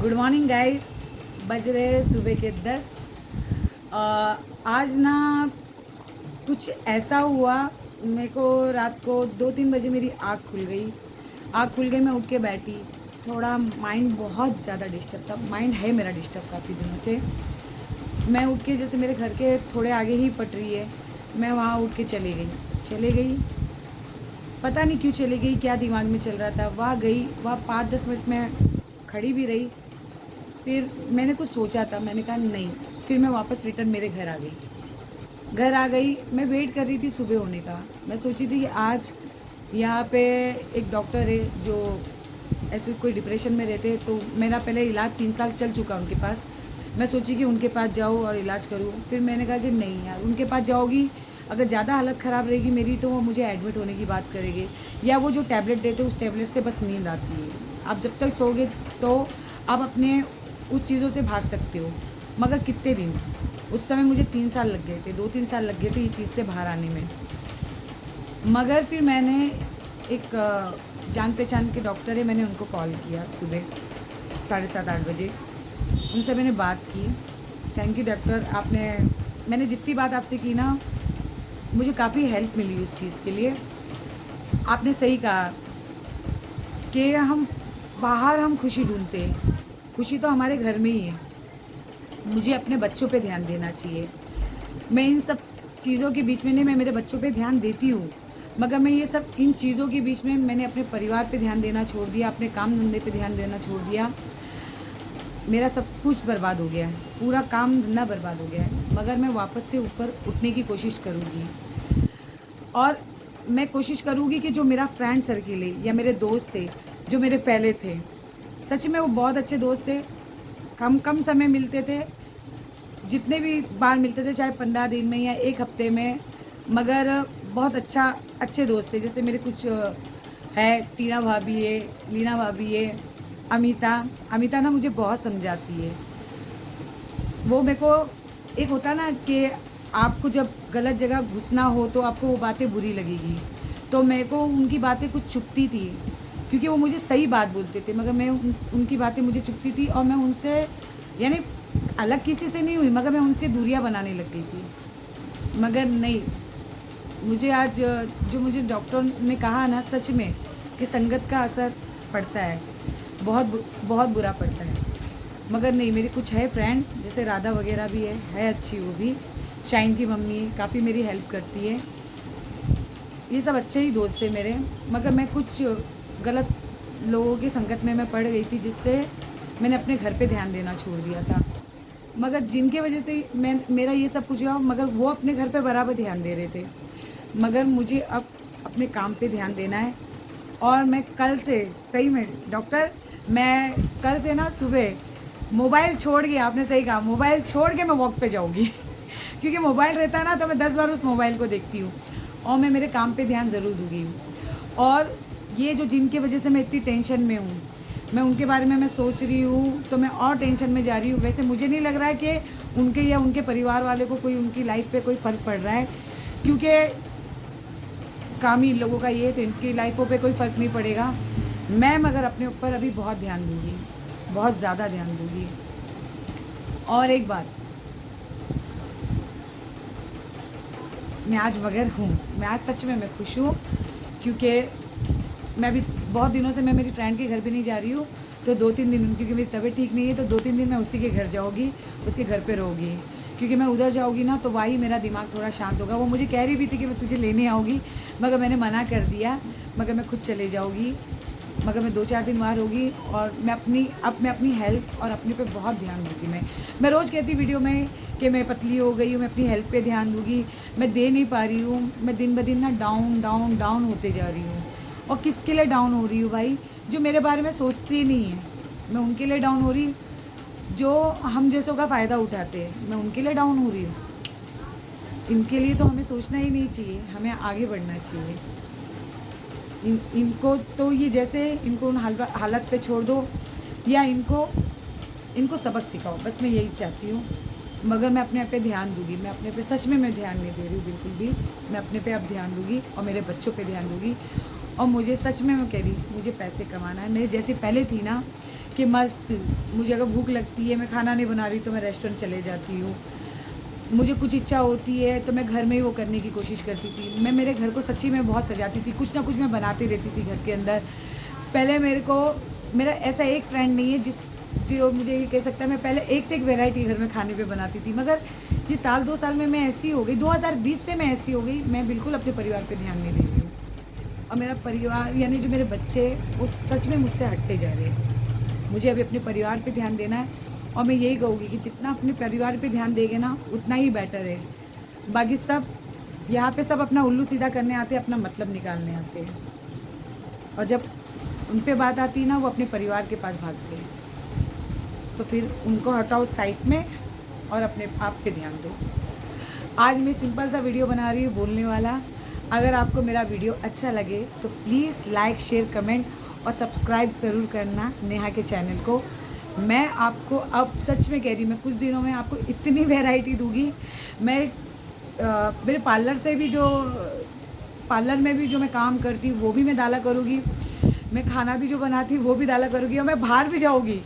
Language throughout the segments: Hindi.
Good morning guys. बज रहे सुबह के 10। आज ना कुछ ऐसा हुआ, मेरे को रात को 2-3 बजे मेरी आँख खुल गई। मैं उठ के बैठी, थोड़ा माइंड बहुत ज़्यादा डिस्टर्ब था। माइंड है मेरा डिस्टर्ब काफ़ी दिनों से। मैं उठ के, जैसे मेरे घर के थोड़े आगे ही पटरी है, मैं वहाँ उठ के चले गई। पता नहीं क्यों चली गई, क्या दिमाग में चल रहा था। वहाँ गई, वहाँ 5-10 मिनट में खड़ी भी रही। फिर मैंने कुछ सोचा था, मैंने कहा नहीं। फिर मैं वापस रिटर्न मेरे घर आ गई। मैं वेट कर रही थी सुबह होने का। मैं सोची थी कि आज यहाँ पे एक डॉक्टर है जो ऐसे कोई डिप्रेशन में रहते हैं, तो मेरा पहले इलाज 3 साल चल चुका उनके पास। मैं सोची कि उनके पास जाऊँ और इलाज करूँ। फिर मैंने कहा कि नहीं यार, उनके पास जाओगी, अगर ज़्यादा हालत ख़राब रहेगी मेरी, तो वो मुझे एडमिट होने की बात करेंगे, या वो जो टैबलेट देते उस टैबलेट से बस नींद आती है। आप जब तक सोओगे तो आप अपने उस चीज़ों से भाग सकते हो, मगर कितने दिन। उस समय मुझे 3 साल लग गए थे, 2-3 साल लग गए थे ये चीज़ से बाहर आने में। मगर फिर मैंने एक जान पहचान के डॉक्टर है, मैंने उनको कॉल किया सुबह 7:30-8 बजे। उनसे मैंने बात की। थैंक यू डॉक्टर, मैंने जितनी बात आपसे की ना, मुझे काफ़ी हेल्प मिली उस चीज़ के लिए। आपने सही कहा कि हम खुशी ढूंढते हैं, खुशी तो हमारे घर में ही है। मुझे अपने बच्चों पे ध्यान देना चाहिए। मैं इन सब चीज़ों के बीच में नहीं, मैं मेरे बच्चों पे ध्यान देती हूँ, मगर मैं ये सब इन चीज़ों के बीच में मैंने अपने परिवार पे ध्यान देना छोड़ दिया, अपने काम धंधे पे ध्यान देना छोड़ दिया। मेरा सब कुछ बर्बाद हो गया है, पूरा काम धंधा बर्बाद हो गया है। मगर मैं वापस से ऊपर उठने की कोशिश करूँगी, और मैं कोशिश करूँगी कि जो मेरा फ्रेंड सर्किल है या मेरे दोस्त थे जो मेरे पहले थे, सच में वो बहुत अच्छे दोस्त थे। कम कम समय मिलते थे, जितने भी बार मिलते थे, चाहे 15 दिन में या 1 हफ्ते में, मगर बहुत अच्छे दोस्त थे। जैसे मेरे कुछ है, टीना भाभी है, लीना भाभी है, अमिता ना मुझे बहुत समझाती है। वो मेरे को, एक होता ना कि आपको जब गलत जगह घुसना हो तो आपको वो बातें बुरी लगेगी, तो मेरे को उनकी बातें कुछ चुभती थी, क्योंकि वो मुझे सही बात बोलते थे, मगर उनकी बातें मुझे चुभती थी, और मैं उनसे, यानी अलग किसी से नहीं हुई, मगर मैं उनसे दूरियां बनाने लग गई थी। मगर नहीं, मुझे आज जो मुझे डॉक्टर ने कहा ना, सच में कि संगत का असर पड़ता है, बहुत बुरा पड़ता है। मगर नहीं, मेरी कुछ है फ्रेंड, जैसे राधा वगैरह भी है अच्छी, वो भी शाइन की मम्मी काफ़ी मेरी हेल्प करती है। ये सब अच्छे ही दोस्त थे मेरे, मगर मैं कुछ गलत लोगों की संगत में मैं पड़ गई थी, जिससे मैंने अपने घर पे ध्यान देना छोड़ दिया था। मगर जिनके वजह से मेरा ये सब कुछ हुआ, मगर वो अपने घर पे बराबर ध्यान दे रहे थे। मगर मुझे अब अपने काम पे ध्यान देना है, और मैं कल से, सही में डॉक्टर, मैं कल से ना सुबह मोबाइल छोड़ के, आपने सही कहा, मोबाइल छोड़ के मैं वॉक पे जाऊँगी क्योंकि मोबाइल रहता है ना, तो मैं 10 बार उस मोबाइल को देखती हूँ, और मैं मेरे काम पे ध्यान ज़रूर दूँगी। और ये जो जिनके वजह से मैं इतनी टेंशन में हूँ, मैं उनके बारे में मैं सोच रही हूँ, तो मैं और टेंशन में जा रही हूँ। वैसे मुझे नहीं लग रहा है कि उनके या उनके परिवार वाले को कोई, उनकी लाइफ पे कोई फ़र्क पड़ रहा है, क्योंकि काम ही इन लोगों का ये है, तो इनकी लाइफों पे कोई फ़र्क नहीं पड़ेगा। मैं मगर अपने ऊपर अभी बहुत ध्यान दूँगी, बहुत ज़्यादा ध्यान दूँगी। और एक बात, मैं आज मगर हूँ, मैं आज सच में मैं खुश हूँ, क्योंकि मैं अभी बहुत दिनों से मैं मेरी फ्रेंड के घर भी नहीं जा रही हूँ। तो 2-3 दिन, क्योंकि मेरी तबीयत ठीक नहीं है, तो 2-3 दिन मैं उसी के घर जाऊँगी, उसके घर पे रहूँगी, क्योंकि मैं उधर जाऊँगी ना तो वही मेरा दिमाग थोड़ा शांत होगा। वो मुझे कह रही भी थी कि मैं तुझे लेने आऊँगी, मगर मैंने मना कर दिया, मगर मैं खुद चले जाऊँगी। मगर मैं 2-4 दिन वहाँ रहूँगी, और मैं अपनी हेल्थ और अपने पे बहुत ध्यान दूँगी। मैं रोज़ कहती वीडियो में कि मैं पतली हो गई हूँ, मैं अपनी हेल्थ पे ध्यान दूँगी, मैं दे नहीं पा रही हूँ। मैं दिन ब दिन ना डाउन डाउन डाउन होते जा रही हूँ। और किसके लिए डाउन हो रही हूँ भाई? जो मेरे बारे में सोचते ही नहीं है, मैं उनके लिए डाउन हो रही हूँ। जो हम जैसों का फ़ायदा उठाते हैं, मैं उनके लिए डाउन हो रही हूँ। इनके लिए तो हमें सोचना ही नहीं चाहिए, हमें आगे बढ़ना चाहिए। इनको तो ये, जैसे इनको उन हालत पे छोड़ दो, या इनको सबक सिखाओ, बस मैं यही चाहती हूँ। मगर मैं अपने पे ध्यान दूँगी, मैं अपने पे सच में मैं ध्यान नहीं दे रही हूँ बिल्कुल भी। मैं अपने पे अब ध्यान दूँगी, और मेरे बच्चों पे ध्यान दूँगी। और मुझे सच में मैं कह रही, मुझे पैसे कमाना है। मेरे जैसी पहले थी ना, कि मस्त मुझे अगर भूख लगती है, मैं खाना नहीं बना रही तो मैं रेस्टोरेंट चले जाती हूँ। मुझे कुछ इच्छा होती है तो मैं घर में ही वो करने की कोशिश करती थी। मैं मेरे घर को सच्ची में बहुत सजाती थी, कुछ ना कुछ मैं बनाती रहती थी घर के अंदर। पहले मेरा ऐसा एक फ्रेंड नहीं है जो मुझे ये कह सकता है, मैं पहले एक से एक वैरायटी घर में खाने पे बनाती थी। मगर ये साल 2 साल में मैं ऐसी हो गई, 2020 से मैं ऐसी हो गई, मैं बिल्कुल अपने परिवार पे ध्यान नहीं दे रही हूँ। और मेरा परिवार यानी जो मेरे बच्चे, वो सच में मुझसे हटते जा रहे हैं। मुझे अभी अपने परिवार पे ध्यान देना है, और मैं यही कहूँगी कि जितना अपने परिवार पे ध्यान देंगे ना, उतना ही बेटर है। बाकी सब यहाँ पे सब अपना उल्लू सीधा करने आते हैं, अपना मतलब निकालने आते हैं, और जब उन पे बात आती है ना, वो अपने परिवार के पास भागते हैं। तो फिर उनको हटाओ साइड में और अपने आप पे ध्यान दो। आज मैं सिंपल सा वीडियो बना रही हूँ बोलने वाला। अगर आपको मेरा वीडियो अच्छा लगे तो प्लीज़ लाइक, शेयर, कमेंट और सब्सक्राइब ज़रूर करना नेहा के चैनल को। मैं आपको अब सच में कह रही हूँ, मैं कुछ दिनों में आपको इतनी वैरायटी दूँगी। मैं मेरे पार्लर में भी जो मैं काम करती हूँ वो भी मैं डाला करूँगी। मैं खाना भी जो बनाती हूँ वो भी डाला करूँगी। और मैं बाहर भी जाऊँगी,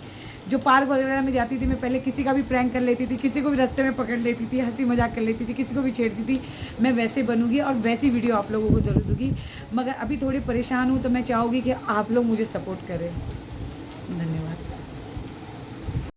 जो पार्क वगैरह में जाती थी, मैं पहले किसी का भी प्रैंक कर लेती थी, किसी को भी रास्ते में पकड़ लेती थी, हंसी मजाक कर लेती थी, किसी को भी छेड़ती थी। मैं वैसे बनूंगी और वैसी वीडियो आप लोगों को ज़रूर दूंगी। मगर अभी थोड़ी परेशान हूँ, तो मैं चाहूँगी कि आप लोग मुझे सपोर्ट करें। धन्यवाद।